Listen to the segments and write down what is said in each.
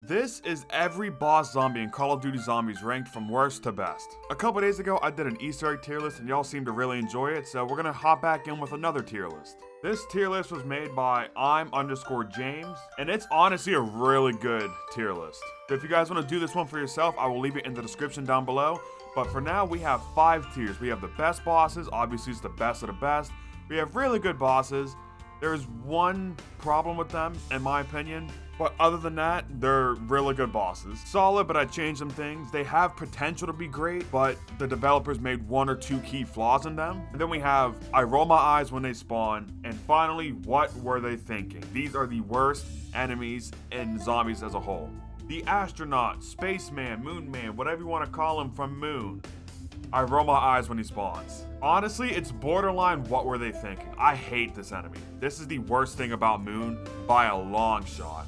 This is every boss zombie in Call of Duty Zombies ranked from worst to best. A couple days ago, I did an Easter egg tier list and y'all seemed to really enjoy it, so we're gonna hop back in with another tier list. This tier list was made by I'm_James, and it's honestly a really good tier list. So if you guys want to do this one for yourself, I will leave it in the description down below. But for now, we have 5 tiers. We have the best bosses, obviously it's the best of the best. We have really good bosses. There's one problem with them, in my opinion. But other than that, they're really good bosses. Solid, but I changed some things. They have potential to be great, but the developers made 1 or 2 key flaws in them. And then we have, I roll my eyes when they spawn. And finally, what were they thinking? These are the worst enemies in zombies as a whole. The astronaut, spaceman, moon man, whatever you want to call him from Moon. I roll my eyes when he spawns. Honestly, it's borderline what were they thinking. I hate this enemy. This is the worst thing about Moon by a long shot.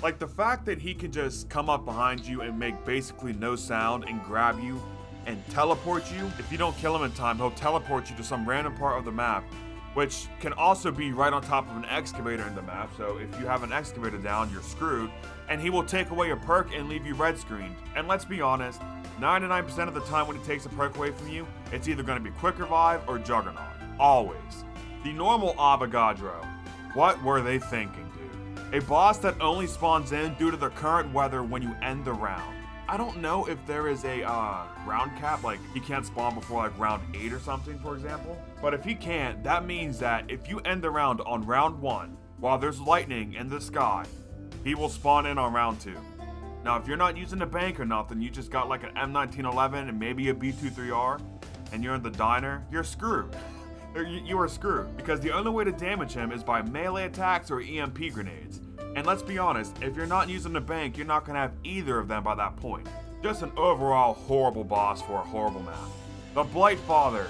Like the fact that he can just come up behind you and make basically no sound and grab you and teleport you. If you don't kill him in time, he'll teleport you to some random part of the map, which can also be right on top of an excavator in the map. So if you have an excavator down, you're screwed, and he will take away a perk and leave you red screened. And let's be honest, 99% of the time when he takes a perk away from you, it's either going to be Quick Revive or Juggernaut. Always. The normal Avogadro. What were they thinking, dude? A boss that only spawns in due to the current weather when you end the round. I don't know if there is a round cap, like he can't spawn before like round 8 or something, for example. But if he can't, that means that if you end the round on round 1, while there's lightning in the sky, he will spawn in on round 2. Now, if you're not using the bank or nothing, you just got like an M1911 and maybe a B23R, and you're in the diner, you're screwed. You are screwed, because the only way to damage him is by melee attacks or EMP grenades. And let's be honest, if you're not using the bank, you're not going to have either of them by that point. Just an overall horrible boss for a horrible map. The Blight Father.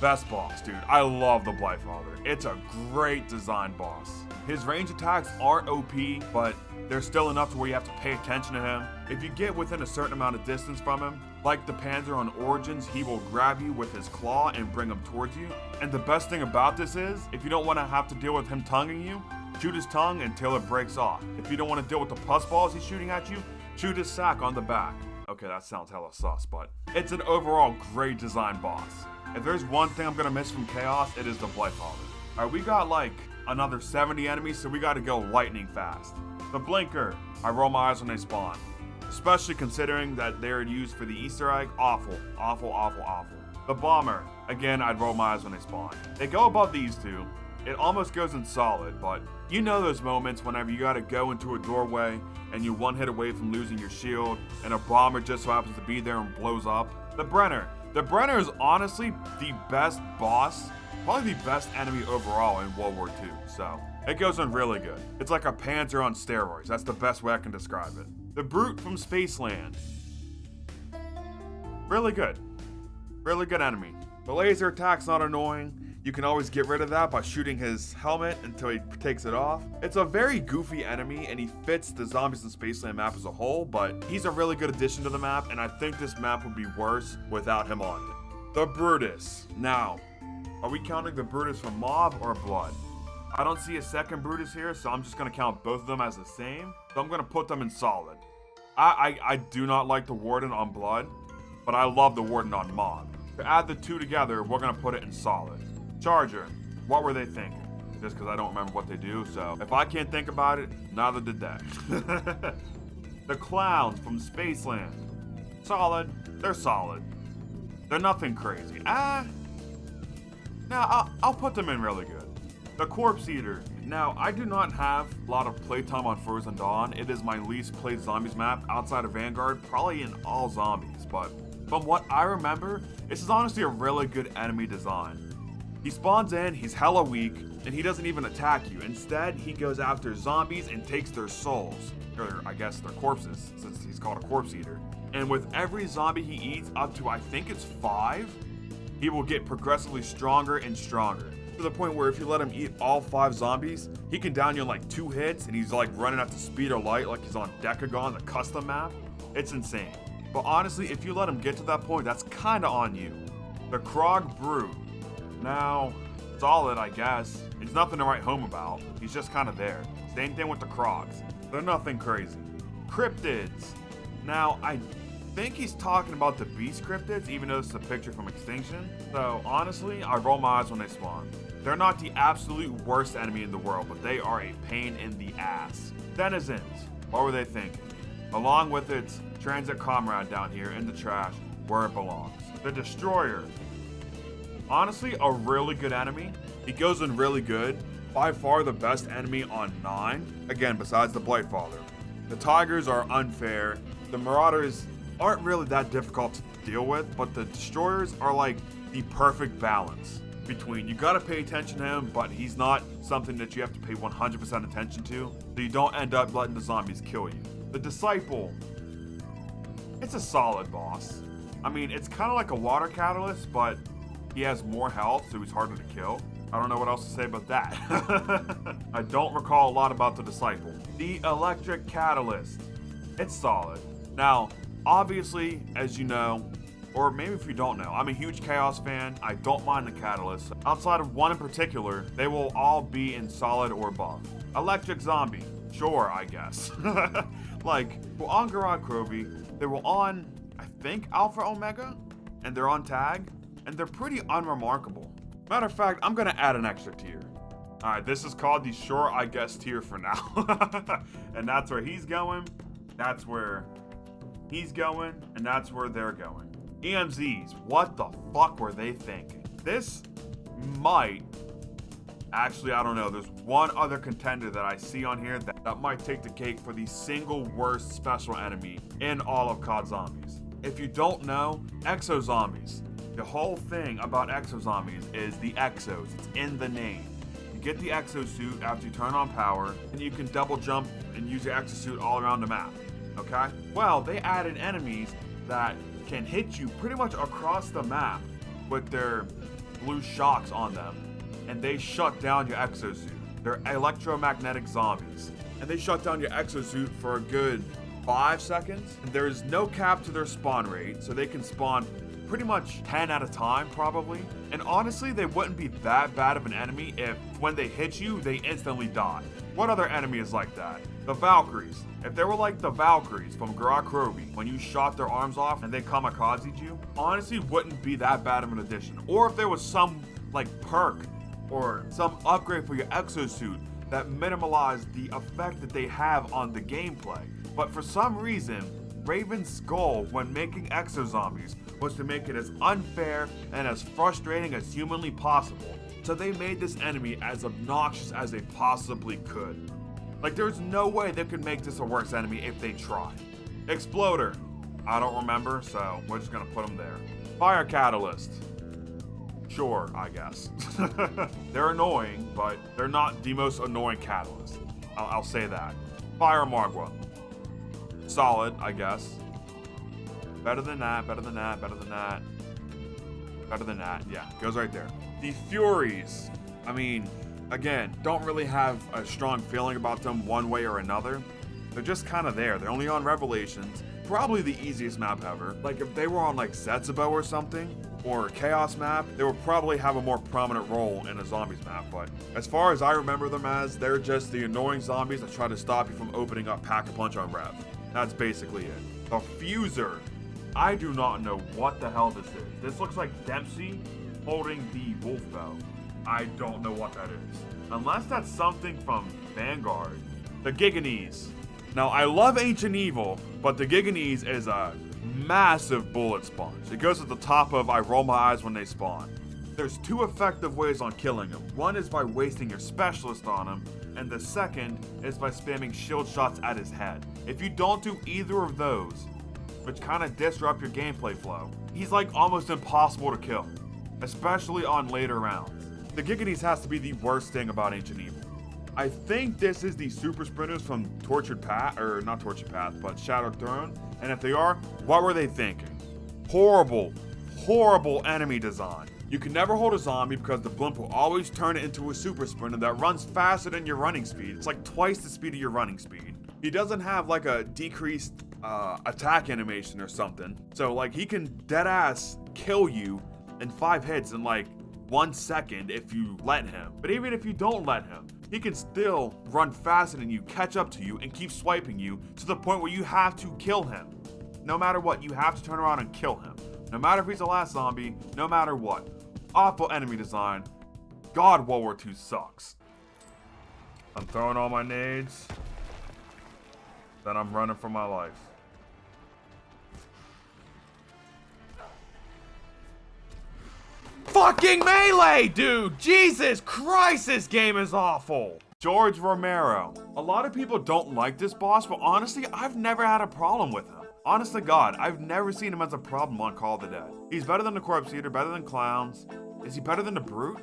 Best boss, dude. I love the Blight Father. It's a great design boss. His range attacks aren't OP, but they're still enough to where you have to pay attention to him. If you get within a certain amount of distance from him, like the Panzer on Origins, he will grab you with his claw and bring him towards you. And the best thing about this is, if you don't want to have to deal with him tonguing you, shoot his tongue until it breaks off. If you don't want to deal with the pus balls he's shooting at you, shoot his sack on the back. Okay, that sounds hella sus, but it's an overall great design boss. If there's one thing I'm gonna miss from Chaos, it is the Blight Father. Alright, we got like another 70 enemies, so we gotta go lightning fast. The Blinker. I roll my eyes when they spawn. Especially considering that they're used for the Easter egg. Awful, awful, awful, awful. The Bomber. Again, I'd roll my eyes when they spawn. They go above these two. It almost goes in solid, but you know those moments whenever you gotta go into a doorway and you're one hit away from losing your shield and a bomber just so happens to be there and blows up. The Brenner. The Brenner is honestly the best boss, probably the best enemy overall in World War II, so it goes in really good. It's like a Panzer on steroids. That's the best way I can describe it. The Brute from Spaceland. Really good. Really good enemy. The laser attack's not annoying. You can always get rid of that by shooting his helmet until he takes it off. It's a very goofy enemy and he fits the Zombies in Spaceland map as a whole, but he's a really good addition to the map, and I think this map would be worse without him on it. The Brutus. Now, are we counting the Brutus from Mob or Blood? I don't see a second Brutus here, so I'm just going to count both of them as the same. So I'm going to put them in solid. I do not like the Warden on Blood, but I love the Warden on Mob. To add the two together, we're going to put it in solid. Charger. What were they thinking? Just because I don't remember what they do, so if I can't think about it, neither did they. The Clowns from Spaceland. Solid. They're solid. They're nothing crazy. I'll put them in really good. The Corpse Eater. Now, I do not have a lot of playtime on Frozen Dawn. It is my least played Zombies map outside of Vanguard, probably in all Zombies, but from what I remember, this is honestly a really good enemy design. He spawns in, he's hella weak, and he doesn't even attack you. Instead, he goes after zombies and takes their souls. Or I guess their corpses, since he's called a corpse eater. And with every zombie he eats, up to I think it's 5, he will get progressively stronger and stronger. To the point where if you let him eat all 5 zombies, he can down you in like 2 hits, and he's like running at the speed of light like he's on Decagon, the custom map. It's insane. But honestly, if you let him get to that point, that's kinda on you. The Krog Brute. Now, solid, I guess. It's nothing to write home about. He's just kind of there. Same thing with the Krogs. They're nothing crazy. Cryptids. Now, I think he's talking about the beast cryptids, even though this is a picture from Extinction. So honestly, I roll my eyes when they spawn. They're not the absolute worst enemy in the world, but they are a pain in the ass. Denizens, what were they thinking? Along with its transit comrade down here in the trash where it belongs. The Destroyer. Honestly, a really good enemy. He goes in really good. By far the best enemy on 9. Again, besides the Blightfather. The Tigers are unfair. The Marauders aren't really that difficult to deal with, but the Destroyers are like the perfect balance between you gotta pay attention to him, but he's not something that you have to pay 100% attention to, so you don't end up letting the zombies kill you. The Disciple. It's a solid boss. I mean, it's kind of like a water catalyst, but he has more health, so he's harder to kill. I don't know what else to say about that. I don't recall a lot about the Disciple. The Electric Catalyst. It's solid. Now, obviously, as you know, or maybe if you don't know, I'm a huge Chaos fan. I don't mind the Catalyst. Outside of one in particular, they will all be in solid or buff. Electric Zombie. Sure, I guess. Like, well, on Garage Krovi, they were on, I think, Alpha Omega, and they're on Tag, and they're pretty unremarkable. Matter of fact, I'm gonna add an extra tier. Alright, this is called the Sure I Guess tier for now. And that's where he's going, that's where he's going, and that's where they're going. EMZs, what the fuck were they thinking? This might, actually I don't know, there's one other contender that I see on here that might take the cake for the single worst special enemy in all of COD Zombies. If you don't know, Exo Zombies. The whole thing about Exo Zombies is the Exos, it's in the name. You get the Exo suit after you turn on power, and you can double jump and use your Exo suit all around the map, okay? Well, they added enemies that can hit you pretty much across the map with their blue shocks on them, and they shut down your exosuit. They're electromagnetic zombies, and they shut down your exosuit for a good 5 seconds. And there is no cap to their spawn rate, so they can spawn pretty much 10 at a time probably. And honestly, they wouldn't be that bad of an enemy if when they hit you, they instantly die. What other enemy is like that? The Valkyries. If they were like the Valkyries from Garage Krovi, when you shot their arms off and they kamikazed you, honestly wouldn't be that bad of an addition. Or if there was some like perk or some upgrade for your exosuit that minimalized the effect that they have on the gameplay. But for some reason, Raven's goal when making Exo Zombies was to make it as unfair and as frustrating as humanly possible. So they made this enemy as obnoxious as they possibly could. Like, there's no way they could make this a worse enemy if they tried. Exploder. I don't remember, so we're just gonna put them there. Fire Catalyst. Sure, I guess. They're annoying, but they're not the most annoying catalyst. I'll say that. Fire Margwa. Solid, I guess. Better than that, better than that, better than that. Better than that, yeah, goes right there. The Furies. I mean, again, don't really have a strong feeling about them one way or another. They're just kind of there. They're only on Revelations. Probably the easiest map ever. Like, if they were on like Zetsubo or something, or a Chaos map, they would probably have a more prominent role in a Zombies map. But as far as I remember them as, they're just the annoying zombies that try to stop you from opening up Pack-a-Punch on Rev. That's basically it. The Fuser. I do not know what the hell this is. This looks like Dempsey holding the wolf bow. I don't know what that is. Unless that's something from Vanguard. The Giganese. Now, I love Ancient Evil, but the Giganese is a massive bullet sponge. It goes at the top of I roll my eyes when they spawn. There's two effective ways on killing him. One is by wasting your specialist on him, and the second is by spamming shield shots at his head. If you don't do either of those, which kind of disrupt your gameplay flow, he's like almost impossible to kill, especially on later rounds. The Giganese has to be the worst thing about Ancient Evil. I think this is the Super Sprinters from Tortured Path, or not Tortured Path, but Shattered Throne. And if they are, what were they thinking? Horrible, horrible enemy design. You can never hold a zombie because the blimp will always turn it into a Super Sprinter that runs faster than your running speed. It's like twice the speed of your running speed. He doesn't have like a decreased attack animation or something. So like he can dead ass kill you in 5 hits in like 1 second if you let him. But even if you don't let him, he can still run faster than you, catch up to you, and keep swiping you to the point where you have to kill him. No matter what, you have to turn around and kill him. No matter if he's the last zombie, no matter what. Awful enemy design. God, World War II sucks. I'm throwing all my nades. Then I'm running for my life. Fucking melee, dude! Jesus Christ, this game is awful! George Romero. A lot of people don't like this boss, but honestly, I've never had a problem with him. Honest to God, I've never seen him as a problem on Call of the Dead. He's better than the Corpse Eater, better than Clowns. Is he better than the Brute?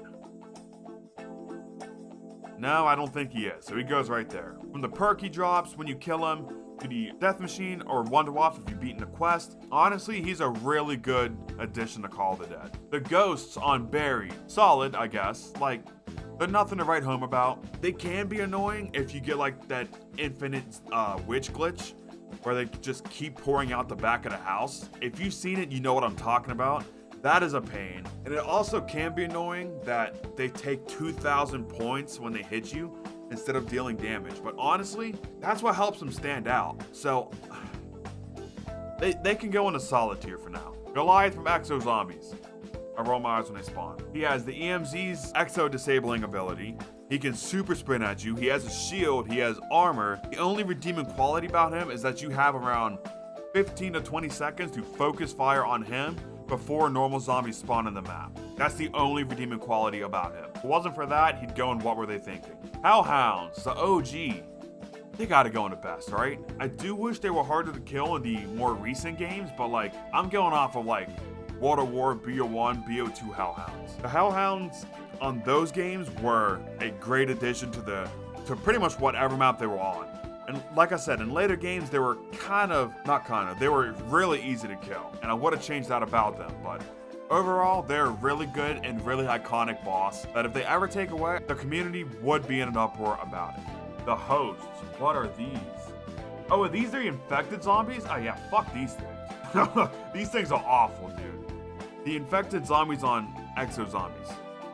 No, I don't think he is, so he goes right there. From the perk he drops when you kill him, to the Death Machine or Wonder Wasp if you've beaten the quest, honestly, he's a really good addition to Call of the Dead. The ghosts on Barry, solid, I guess. Like, they're nothing to write home about. They can be annoying if you get like that infinite witch glitch, where they just keep pouring out the back of the house. If you've seen it, you know what I'm talking about. That is a pain. And it also can be annoying that they take 2,000 points when they hit you instead of dealing damage. But honestly, that's what helps them stand out. So, they can go in a solid tier for now. Goliath from Exo Zombies. I roll my eyes when they spawn. He has the EMZ's Exo disabling ability. He can super sprint at you. He has a shield. He has armor. The only redeeming quality about him is that you have around 15 to 20 seconds to focus fire on him before normal zombies spawn in the map. That's the only redeeming quality about him. If it wasn't for that, he'd go in What Were They Thinking? Hellhounds, the OG. They gotta go in the best, right? I do wish they were harder to kill in the more recent games, but like, I'm going off of like World of War, BO1, BO2 Hellhounds. The Hellhounds on those games were a great addition to pretty much whatever map they were on. And like I said, in later games, they were they were really easy to kill. And I would have changed that about them, but overall, they're a really good and really iconic boss that if they ever take away, the community would be in an uproar about it. The hosts, what are these? Oh, are these the infected zombies? Oh yeah, fuck these things. These things are awful, dude. The infected zombies on Exo Zombies.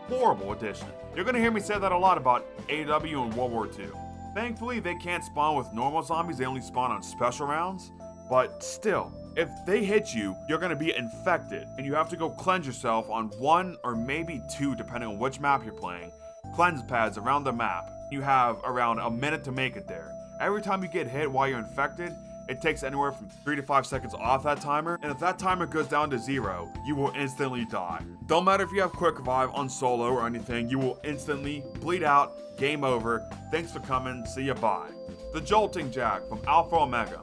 Horrible addition. You're gonna hear me say that a lot about AW and World War II. Thankfully, they can't spawn with normal zombies, they only spawn on special rounds. But still, if they hit you, you're gonna be infected, and you have to go cleanse yourself on 1 or maybe 2, depending on which map you're playing, cleanse pads around the map. You have around a minute to make it there. Every time you get hit while you're infected, it takes anywhere from 3 to 5 seconds off that timer, and if that timer goes down to 0, you will instantly die. Don't matter if you have quick revive on solo or anything, you will instantly bleed out, game over, thanks for coming, see ya, bye. The Jolting Jack from Alpha Omega.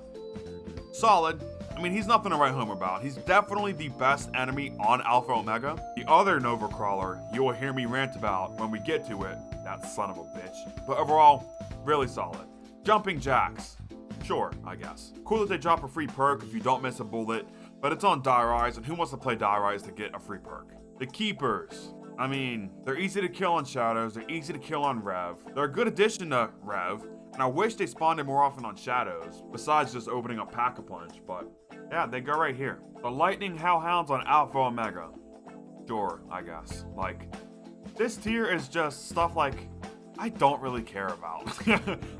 Solid. I mean, he's nothing to write home about. He's definitely the best enemy on Alpha Omega. The other Nova Crawler, you will hear me rant about when we get to it, that son of a bitch. But overall, really solid. Jumping Jacks. Sure, I guess. Cool that they drop a free perk if you don't miss a bullet, but it's on Die Rise, and who wants to play Die Rise to get a free perk? The Keepers. I mean, they're easy to kill on Shadows, they're easy to kill on Rev. They're a good addition to Rev, and I wish they spawned in more often on Shadows, besides just opening up Pack-a-Punch, but yeah, they go right here. The Lightning Hellhounds on Alpha Omega. Sure, I guess. Like, this tier is just stuff like I don't really care about.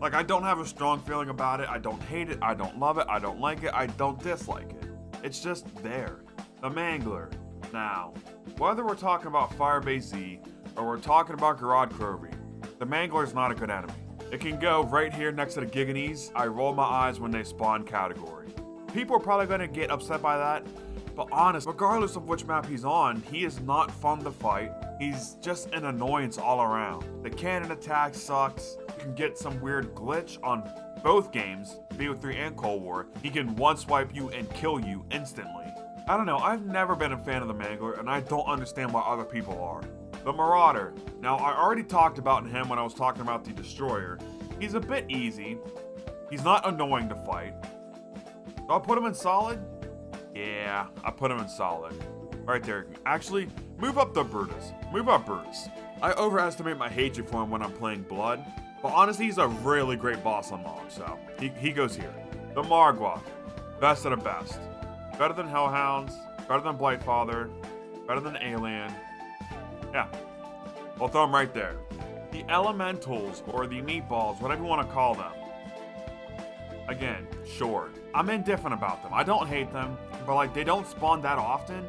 Like, I don't have a strong feeling about it. I don't hate it. I don't love it. I don't like it. I don't dislike it. It's just there. The Mangler. Now, whether we're talking about Firebase Z or we're talking about Garrod Kroby, the Mangler is not a good enemy. It can go right here next to the Giganese, I roll my eyes when they spawn category. People are probably going to get upset by that, but honest, regardless of which map he's on, he is not fun to fight. He's just an annoyance all around. The cannon attack sucks. You can get some weird glitch on both games, BO3 and Cold War. He can one-swipe you and kill you instantly. I don't know, I've never been a fan of the Mangler, and I don't understand why other people are. The Marauder. Now, I already talked about him when I was talking about the Destroyer. He's a bit easy. He's not annoying to fight. Do I put him in solid? Yeah, I put him in solid. Right there. Actually, move up the Brutus. Move up Brutus. I overestimate my hatred for him when I'm playing Blood, but honestly, he's a really great boss on Mom, so he goes here. The Margwa. Best of the best. Better than Hellhounds, better than Blightfather, better than Alien. Yeah, I'll throw him right there. The elementals, or the meatballs, whatever you want to call them. Again, sure, I'm indifferent about them. I don't hate them, but like they don't spawn that often.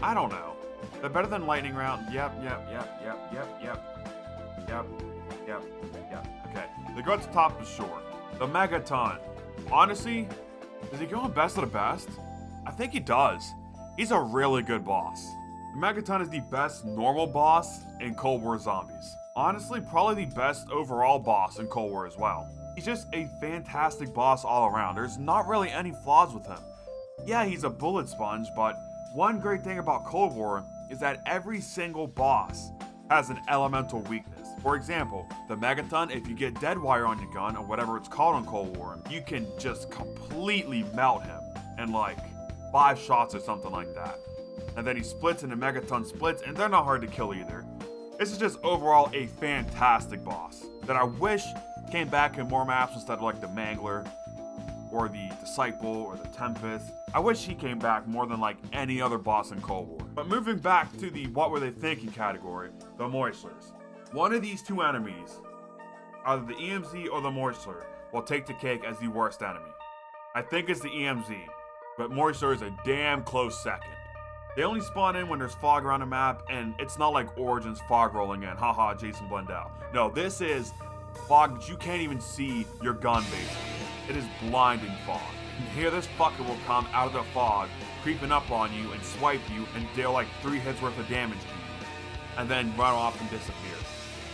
I don't know. They're better than lightning round. Yep. Okay, they go to the top of the shore. The Megaton. Honestly, does he go on best of the best? I think he does. He's a really good boss. The Megaton is the best normal boss in Cold War Zombies. Honestly, probably the best overall boss in Cold War as well. He's just a fantastic boss all around. There's not really any flaws with him. Yeah, he's a bullet sponge, but one great thing about Cold War is that every single boss has an elemental weakness. For example, the Megaton, if you get dead wire on your gun, or whatever it's called on Cold War, you can just completely melt him in like 5 shots or something like that. And then he splits and the Megaton splits, and they're not hard to kill either. This is just overall a fantastic boss that I wish came back in more maps instead of like the Mangler or the Disciple or the Tempest. I wish he came back more than like any other boss in Cold War. But moving back to the what were they thinking category, the Moistlers. One of these two enemies, either the EMZ or the Moistler, will take the cake as the worst enemy. I think it's the EMZ, but Moistler is a damn close second. They only spawn in when there's fog around the map, and it's not like Origins fog rolling in, haha, Jason Blendell. No, this is fog that you can't even see your gun basically. It is blinding fog. And here this fucker will come out of the fog, creeping up on you and swipe you and deal like 3 hits worth of damage to you, and then run off and disappear.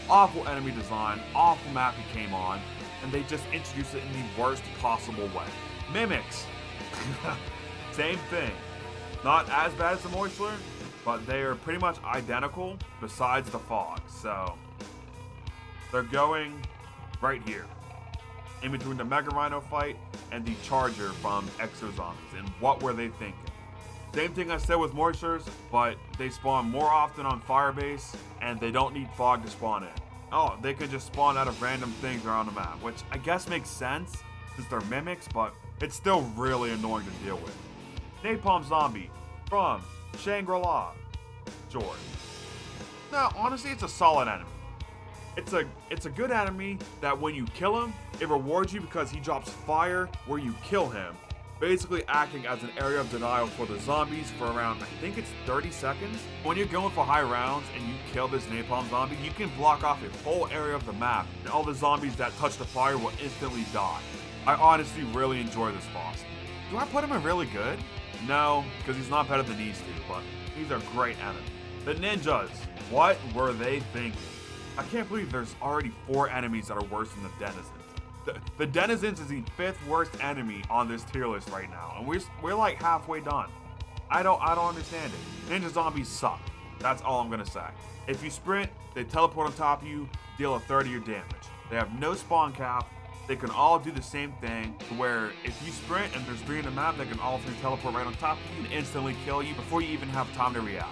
Awful enemy design, awful map he came on, and they just introduced it in the worst possible way. Mimics. Same thing. Not as bad as the Moistler, but they are pretty much identical besides the fog. So they're going right here, in between the Mega Rhino fight and the Charger from Exo Zombies. And what were they thinking? Same thing I said with Moistlers, but they spawn more often on Firebase, and they don't need fog to spawn in. Oh, they can just spawn out of random things around the map, which I guess makes sense since they're mimics, but it's still really annoying to deal with. Napalm Zombie from Shangri-La. George. Now, honestly, it's a solid enemy. It's a good enemy that when you kill him, it rewards you because he drops fire where you kill him, basically acting as an area of denial for the zombies for around, I think it's 30 seconds. When you're going for high rounds and you kill this Napalm Zombie, you can block off a whole area of the map, and all the zombies that touch the fire will instantly die. I honestly really enjoy this boss. Do I put him in really good? No, because he's not better than these two, but he's a great enemy. The Ninjas. What were they thinking? I can't believe there's already 4 enemies that are worse than the Denizens. The Denizens is the 5th worst enemy on this tier list right now, and we're like halfway done. I don't understand it. Ninja zombies suck. That's all I'm gonna say. If you sprint, they teleport on top of you, deal a third of your damage. They have no spawn cap. They can all do the same thing, to where if you sprint and there's 3 in the map, they can all 3 teleport right on top of you and instantly kill you before you even have time to react.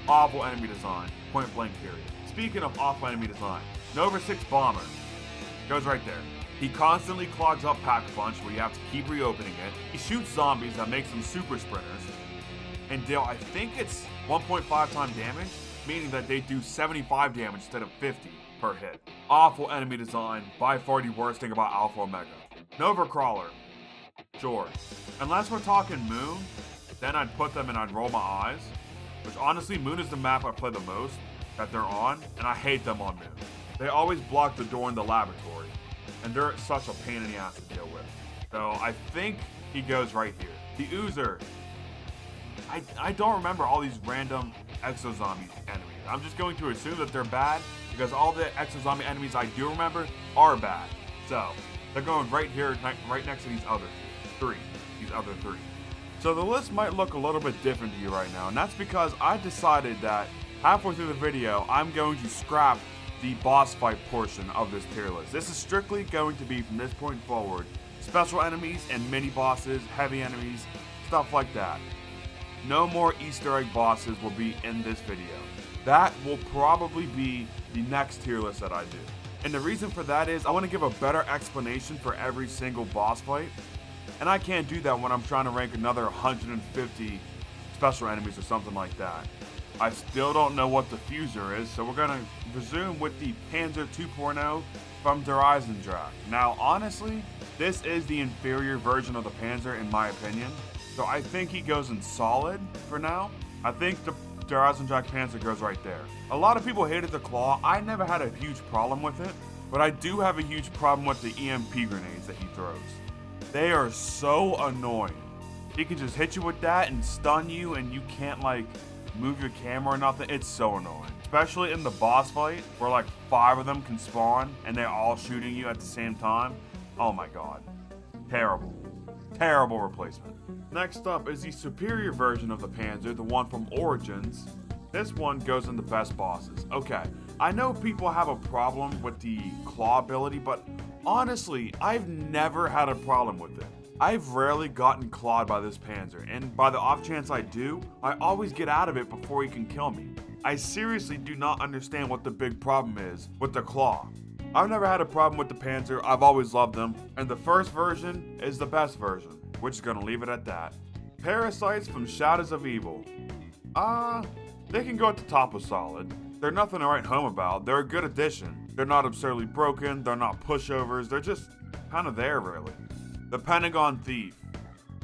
Awful enemy design, point blank period. Speaking of awful enemy design, Nova 6 Bomber goes right there. He constantly clogs up Pack-a-Punch where you have to keep reopening it. He shoots zombies that makes them super sprinters and deal, I think it's 1.5 times damage, meaning that they do 75 damage instead of 50 per hit. Awful enemy design, by far the worst thing about Alpha Omega. Nova Crawler, sure. Unless we're talking Moon, then I'd put them and I'd roll my eyes, which honestly Moon is the map I play the most that they're on, and I hate them on Moon. They always block the door in the laboratory, and they're such a pain in the ass to deal with. So I think he goes right here. The Oozer. I don't remember all these random Exo Zombie enemies. I'm just going to assume that they're bad because all the Exo Zombie enemies I do remember are bad. So they're going right here, right next to these other 3. These other 3. So the list might look a little bit different to you right now, and that's because I decided that halfway through the video, I'm going to scrap the boss fight portion of this tier list. This is strictly going to be, from this point forward, special enemies and mini bosses, heavy enemies, stuff like that. No more Easter egg bosses will be in this video. That will probably be the next tier list that I do. And the reason for that is I want to give a better explanation for every single boss fight. And I can't do that when I'm trying to rank another 150 special enemies or something like that. I still don't know what the Fuser is, so we're gonna resume with the Panzer 2.0 from Der Eisendrache. Now, honestly, this is the inferior version of the Panzer in my opinion, so I think he goes in solid for now. I think the Der Eisendrache Panzer goes right there. A lot of people hated the Claw. I never had a huge problem with it, but I do have a huge problem with the EMP grenades that he throws. They are so annoying. He can just hit you with that and stun you, and you can't like move your camera or nothing. It's so annoying. Especially in the boss fight where like 5 of them can spawn and they're all shooting you at the same time. Oh my god. Terrible. Terrible replacement. Next up is the superior version of the Panzer, the one from Origins. This one goes in the best bosses. Okay, I know people have a problem with the claw ability, but honestly, I've never had a problem with it. I've rarely gotten clawed by this Panzer, and by the off chance I do, I always get out of it before he can kill me. I seriously do not understand what the big problem is with the claw. I've never had a problem with the Panzer, I've always loved them, and the first version is the best version. We're just gonna leave it at that. Parasites from Shadows of Evil. They can go at the top of solid. They're nothing to write home about. They're a good addition. They're not absurdly broken, they're not pushovers, they're just kind of there really. The Pentagon Thief.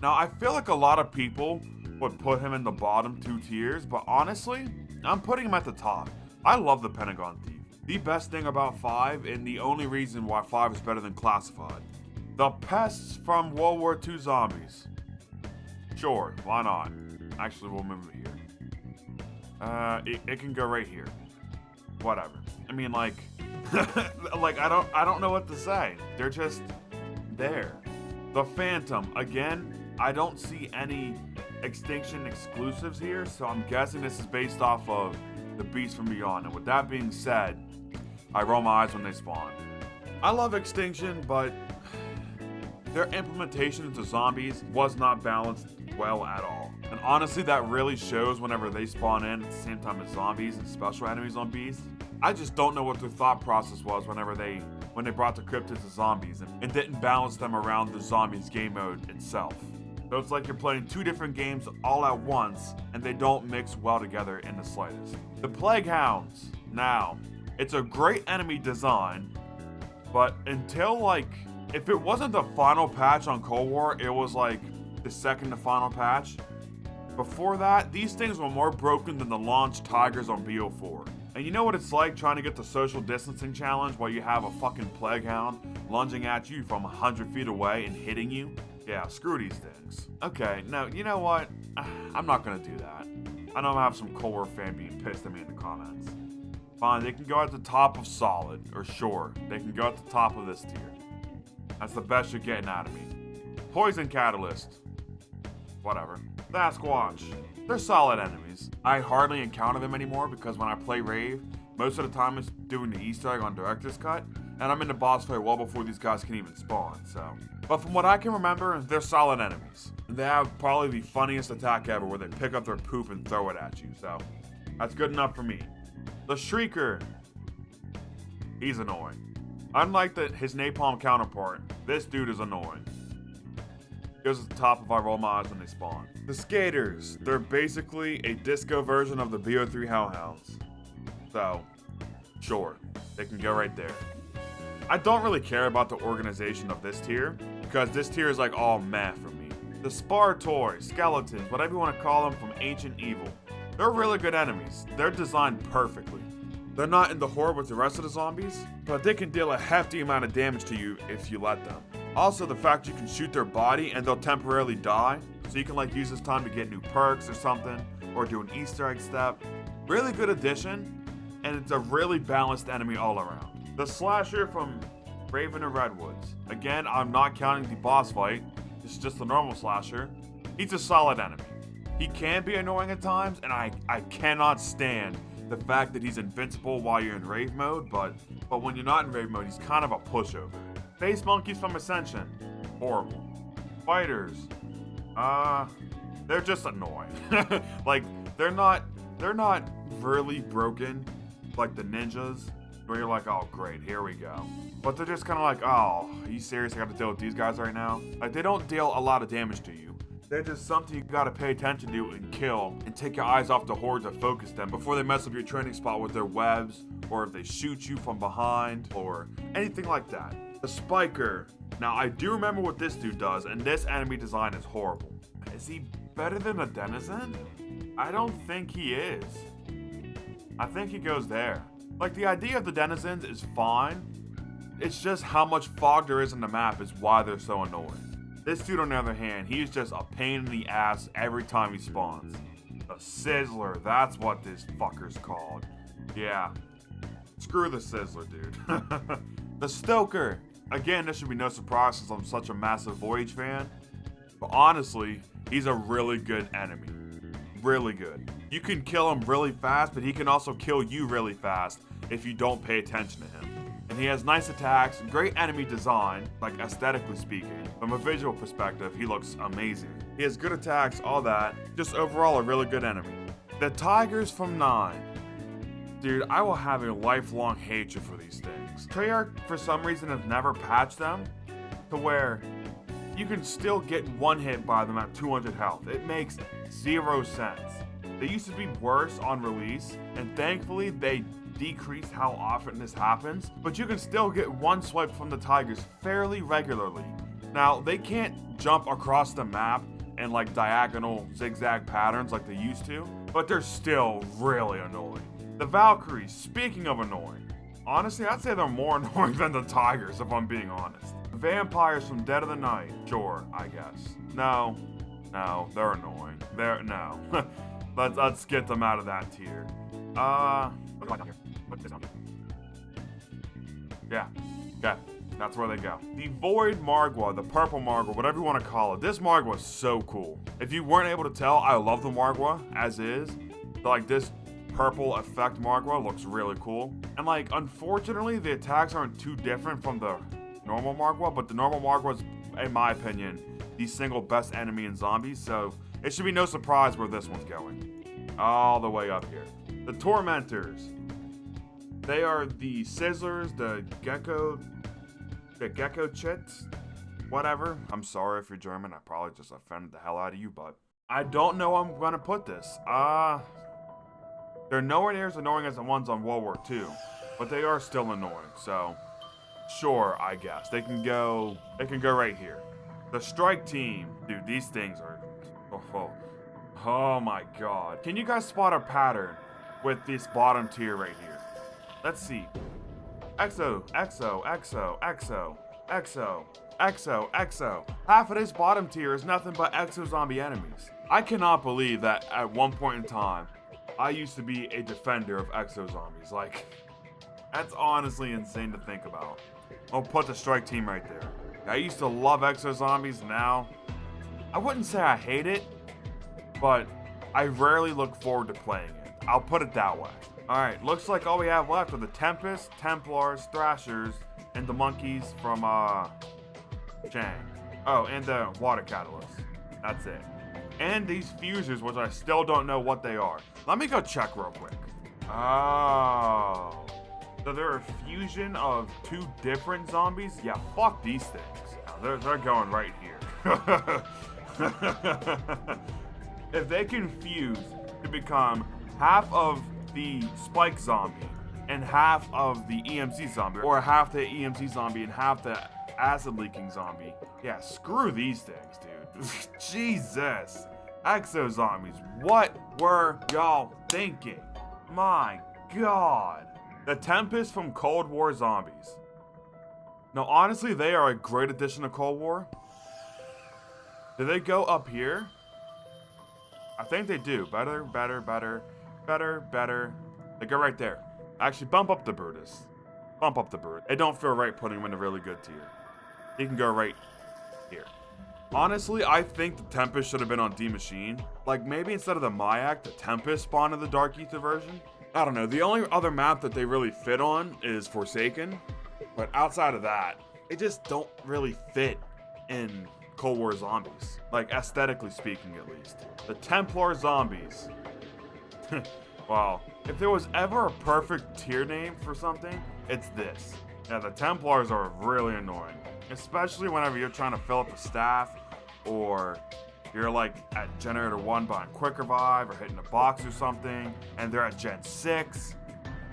Now I feel like a lot of people would put him in the bottom 2 tiers, but honestly, I'm putting him at the top. I love the Pentagon Thief. The best thing about 5, and the only reason why 5 is better than Classified. The Pests from World War II Zombies. Sure, why not? Actually, we'll move it here. It can go right here. Whatever. I mean, like, like I don't know what to say. They're just there. The Phantom. Again, I don't see any Extinction exclusives here, so I'm guessing this is based off of the Beast from Beyond. And with that being said, I roll my eyes when they spawn. I love Extinction, but their implementation into zombies was not balanced well at all. And honestly, that really shows whenever they spawn in at the same time as zombies and special enemies on beasts. I just don't know what their thought process was when they brought the cryptids to zombies and didn't balance them around the zombies game mode itself. So it's like you're playing 2 different games all at once and they don't mix well together in the slightest. The Plague Hounds. Now, it's a great enemy design, but until like, if it wasn't the final patch on Cold War, it was like the second to final patch. Before that, these things were more broken than the launch Tigers on BO4. And you know what it's like trying to get the social distancing challenge while you have a fucking Plague Hound lunging at you from 100 feet away and hitting you? Yeah, screw these things. Okay, no, you know what? I'm not gonna do that. I know I'm gonna have some Cold War fan being pissed at me in the comments. Fine, they can go at the top of solid, or sure, they can go at the top of this tier. That's the best you're getting out of me. Poison Catalyst. Whatever. Sasquatch. They're solid enemies. I hardly encounter them anymore because when I play Rave, most of the time it's doing the Easter egg on Director's Cut, and I'm in the boss fight well before these guys can even spawn, so. But from what I can remember, they're solid enemies. And they have probably the funniest attack ever where they pick up their poop and throw it at you, so. That's good enough for me. The Shrieker. He's annoying. Unlike his napalm counterpart, this dude is annoying. Goes at the top of our roll my eyes when they spawn. The Skaters. They're basically a disco version of the BO3 Hellhounds. So, sure, they can go right there. I don't really care about the organization of this tier, because this tier is like all meh for me. The Spar Toy, Skeletons, whatever you want to call them, from Ancient Evil. They're really good enemies. They're designed perfectly. They're not in the horde with the rest of the zombies, but they can deal a hefty amount of damage to you if you let them. Also, the fact you can shoot their body and they'll temporarily die, so you can like use this time to get new perks or something, or do an Easter egg step. Really good addition, and it's a really balanced enemy all around. The Slasher from Raven and Redwoods. Again, I'm not counting the boss fight, it's just the normal Slasher. He's a solid enemy. He can be annoying at times, and I cannot stand the fact that he's invincible while you're in Rave mode, but when you're not in Rave mode, he's kind of a pushover. Space Monkeys from Ascension. Horrible. Fighters. They're just annoying. Like, they're not really broken like the ninjas, where you're like, oh great, here we go. But they're just kind of like, oh, are you serious? I got to deal with these guys right now? Like, they don't deal a lot of damage to you. They're just something you gotta pay attention to and kill, and take your eyes off the horde to focus them before they mess up your training spot with their webs, or if they shoot you from behind, or anything like that. The Spiker. Now, I do remember what this dude does, and this enemy design is horrible. Is he better than a Denizen? I don't think he is. I think he goes there. Like, the idea of the Denizens is fine. It's just how much fog there is in the map is why they're so annoying. This dude, on the other hand, he's just a pain in the ass every time he spawns. The Sizzler, that's what this fucker's called. Yeah. Screw the Sizzler, dude. The Stoker. Again, this should be no surprise since I'm such a massive Voyage fan. But honestly, he's a really good enemy. Really good. You can kill him really fast, but he can also kill you really fast if you don't pay attention to him. And he has nice attacks, great enemy design, like aesthetically speaking. From a visual perspective, he looks amazing. He has good attacks, all that. Just overall a really good enemy. The Tigers from 9. Dude, I will have a lifelong hatred for these things. Treyarch, for some reason, have never patched them to where you can still get one hit by them at 200 health. It makes 0 sense. They used to be worse on release, and thankfully they decreased how often this happens, but you can still get one swipe from the Tigers fairly regularly. Now, they can't jump across the map in like diagonal zigzag patterns like they used to, but they're still really annoying. The Valkyries, speaking of annoying, honestly, I'd say they're more annoying than the Tigers, if I'm being honest. Vampires from Dead of the Night, sure, I guess. No, they're annoying. No. Let's get them out of that tier. What do I got here? What is on here? Yeah, okay, that's where they go. The Void Margwa, the purple Margwa, whatever you want to call it. This Margwa is so cool. If you weren't able to tell, I love the Margwa as is. Like, this purple effect Margwa looks really cool. And like, unfortunately, the attacks aren't too different from the normal Margwa, but the normal Margwa is, in my opinion, the single best enemy in Zombies, so it should be no surprise where this one's going. All the way up here. The Tormentors. They are the Sizzlers, the Gecko Chits, whatever. I'm sorry if you're German, I probably just offended the hell out of you, but I don't know how I'm gonna put this. They're nowhere near as annoying as the ones on World War II, but they are still annoying, so sure, I guess. They can go right here. The Strike Team. Dude, these things are, oh my god. Can you guys spot a pattern with this bottom tier right here? Let's see. Exo. Half of this bottom tier is nothing but Exo zombie enemies. I cannot believe that at one point in time, I used to be a defender of Exo zombies. Like, that's honestly insane to think about. I'll put the Strike Team right there. I used to love Exo Zombies. Now, I wouldn't say I hate it, but I rarely look forward to playing it. I'll put it that way. Alright, looks like all we have left are the Tempest, Templars, Thrashers, and the monkeys from, Chang. Oh, and the Water Catalyst. That's it. And these Fusers, which I still don't know what they are. Let me go check real quick. Oh. So they're a fusion of two different zombies? Yeah, fuck these things. Now, they're going right here. If they can fuse to become half of the Spike Zombie and half of the EMC Zombie, or half the EMC Zombie and half the Acid Leaking Zombie, yeah, screw these things, dude. Jesus. Exo Zombies, what were y'all thinking? My god. The Tempest from Cold War Zombies. Now, honestly, they are a great addition to Cold War. Do they go up here? I think they do. Better. They go right there. Actually, bump up the Brutus. Bump up the Brutus. It don't feel right putting him in a really good tier. He can go right here. Honestly, I think the Tempest should have been on D Machine. Like, maybe instead of the Mayak, the Tempest spawned in the Dark Ether version. I don't know, the only other map that they really fit on is Forsaken, but outside of that, they just don't really fit in Cold War Zombies, like aesthetically speaking at least. The Templar Zombies. Wow, if there was ever a perfect tier name for something, it's this. Yeah, the Templars are really annoying, especially whenever you're trying to fill up a staff or You're like at Generator 1 buying Quick Revive or hitting a box or something, and they're at Gen 6,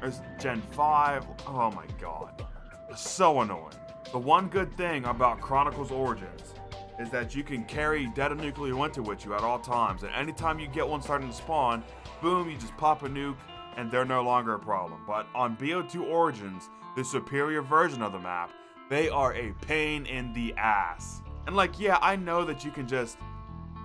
or Gen 5. Oh my god. It's so annoying. The one good thing about Chronicles Origins is that you can carry Dead of Nuclear Winter with you at all times, and anytime you get one starting to spawn, boom, you just pop a nuke, and they're no longer a problem. But on BO2 Origins, the superior version of the map, they are a pain in the ass. And like, yeah, I know that you can just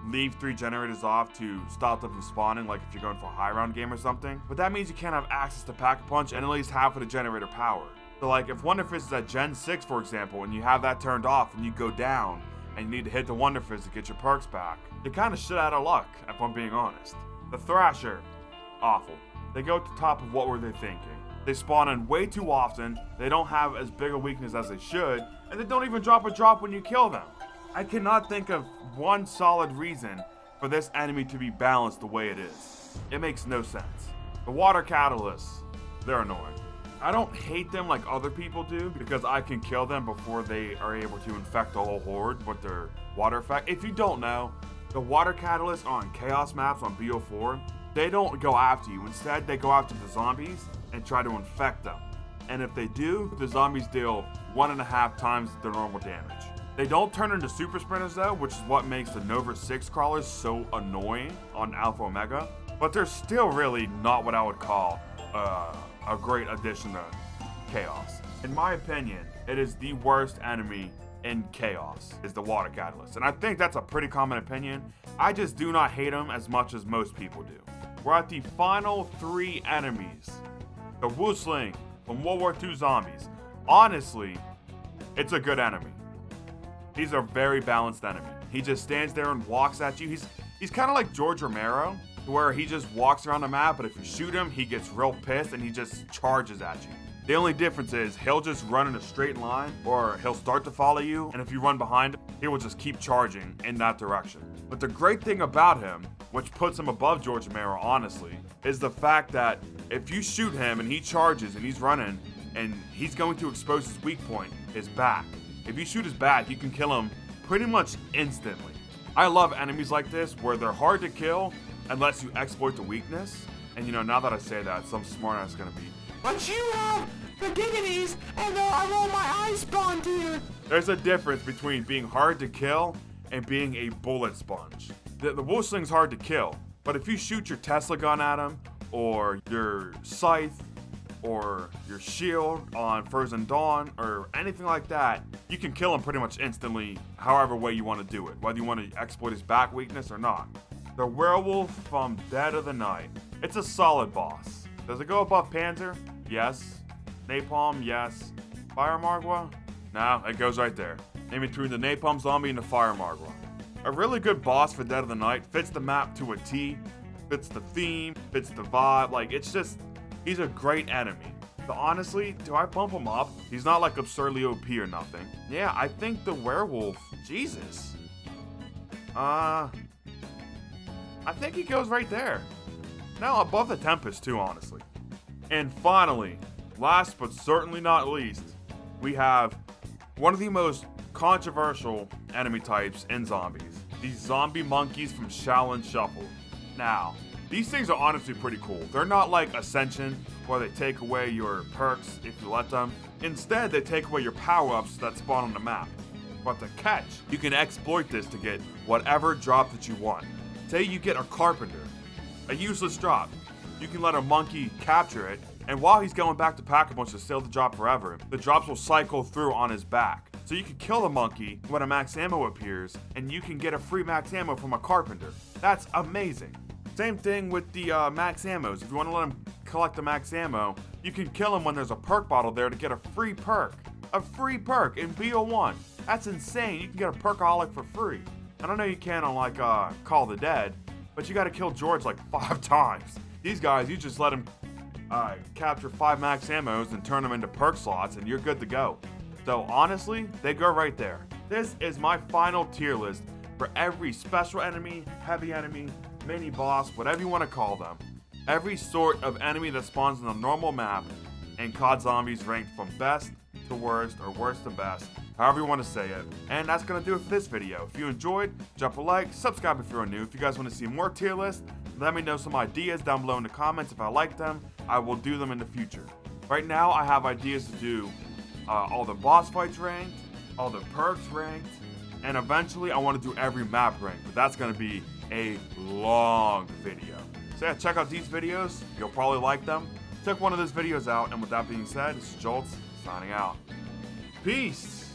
leave 3 generators off to stop them from spawning, like if you're going for a high round game or something, but that means you can't have access to Pack-a-Punch and at least half of the generator power. So like, if Wonder Fizz is at Gen 6, for example, and you have that turned off and you go down, and you need to hit the Wonder Fizz to get your perks back, you're kinda shit out of luck, if I'm being honest. The Thrasher, awful. They go at the top of what were they thinking. They spawn in way too often, they don't have as big a weakness as they should, and they don't even drop a drop when you kill them. I cannot think of one solid reason for this enemy to be balanced the way it is. It makes no sense. The Water Catalysts, they're annoying. I don't hate them like other people do because I can kill them before they are able to infect the whole horde with their water effect. If you don't know, the Water Catalysts on Chaos maps on BO4, they don't go after you. Instead, they go after the zombies and try to infect them. And if they do, the zombies deal 1.5 times their normal damage. They don't turn into super sprinters though, which is what makes the Nova 6 crawlers so annoying on Alpha Omega. But they're still really not what I would call a great addition to Chaos. In my opinion, it is the worst enemy in Chaos, is the Water Catalyst. And I think that's a pretty common opinion. I just do not hate them as much as most people do. We're at the final 3 enemies. The Woosling from World War II Zombies. Honestly, it's a good enemy. He's a very balanced enemy. He just stands there and walks at you. He's kind of like George Romero, where he just walks around the map, but if you shoot him, he gets real pissed and he just charges at you. The only difference is he'll just run in a straight line, or he'll start to follow you, and if you run behind him, he will just keep charging in that direction. But the great thing about him, which puts him above George Romero honestly, is the fact that if you shoot him and he charges and he's running, and he's going to expose his weak point, his back. If you shoot his back, you can kill him pretty much instantly. I love enemies like this, where they're hard to kill unless you exploit the weakness. And you know, now that I say that, some smartass is gonna be, but you have the giggities and I roll my ice bond here. There's a difference between being hard to kill and being a bullet sponge. The Wolfsling's hard to kill, but if you shoot your Tesla gun at him, or your scythe, or your shield on Frozen Dawn, or anything like that, you can kill him pretty much instantly, however way you want to do it, whether you want to exploit his back weakness or not. The Werewolf from Dead of the Night. It's a solid boss. Does it go above Panzer? Yes. Napalm? Yes. Fire Margwa? No, it goes right there. In between the Napalm Zombie and the Fire Margwa. A really good boss for Dead of the Night. Fits the map to a T. Fits the theme. Fits the vibe. Like, it's just, he's a great enemy. So honestly, do I bump him up? He's not like absurdly OP or nothing. Yeah, I think the Werewolf, Jesus. I think he goes right there. No, above the Tempest too, honestly. And finally, last but certainly not least, we have one of the most controversial enemy types in zombies. These zombie monkeys from Shaolin Shuffle. Now, these things are honestly pretty cool. They're not like Ascension, where they take away your perks if you let them. Instead, they take away your power-ups that spawn on the map. But the catch, you can exploit this to get whatever drop that you want. Say you get a Carpenter, a useless drop. You can let a monkey capture it, and while he's going back to Pack-a-Punch to steal the drop forever, the drops will cycle through on his back. So you can kill the monkey when a max ammo appears, and you can get a free max ammo from a Carpenter. That's amazing. Same thing with the max ammos. If you want to let him collect the max ammo, you can kill him when there's a perk bottle there to get a free perk. A free perk in BO1. That's insane. You can get a perkaholic for free. I don't know you can on like Call of the Dead, but you gotta kill George like 5 times. These guys, you just let them capture 5 max ammos and turn them into perk slots and you're good to go. So honestly, they go right there. This is my final tier list for every special enemy, heavy enemy, mini boss, whatever you want to call them. Every sort of enemy that spawns on a normal map, and COD Zombies ranked from best to worst or worst to best however you want to say it. And that's going to do it for this video. If you enjoyed, drop a like, subscribe if you're new. If you guys want to see more tier lists, let me know some ideas down below in the comments. If I like them, I will do them in the future. Right now, I have ideas to do all the boss fights ranked, all the perks ranked, and eventually I want to do every map ranked, but that's going to be a long video. So yeah, check out these videos. You'll probably like them. Check one of those videos out, and with that being said, this is Jolts signing out. Peace!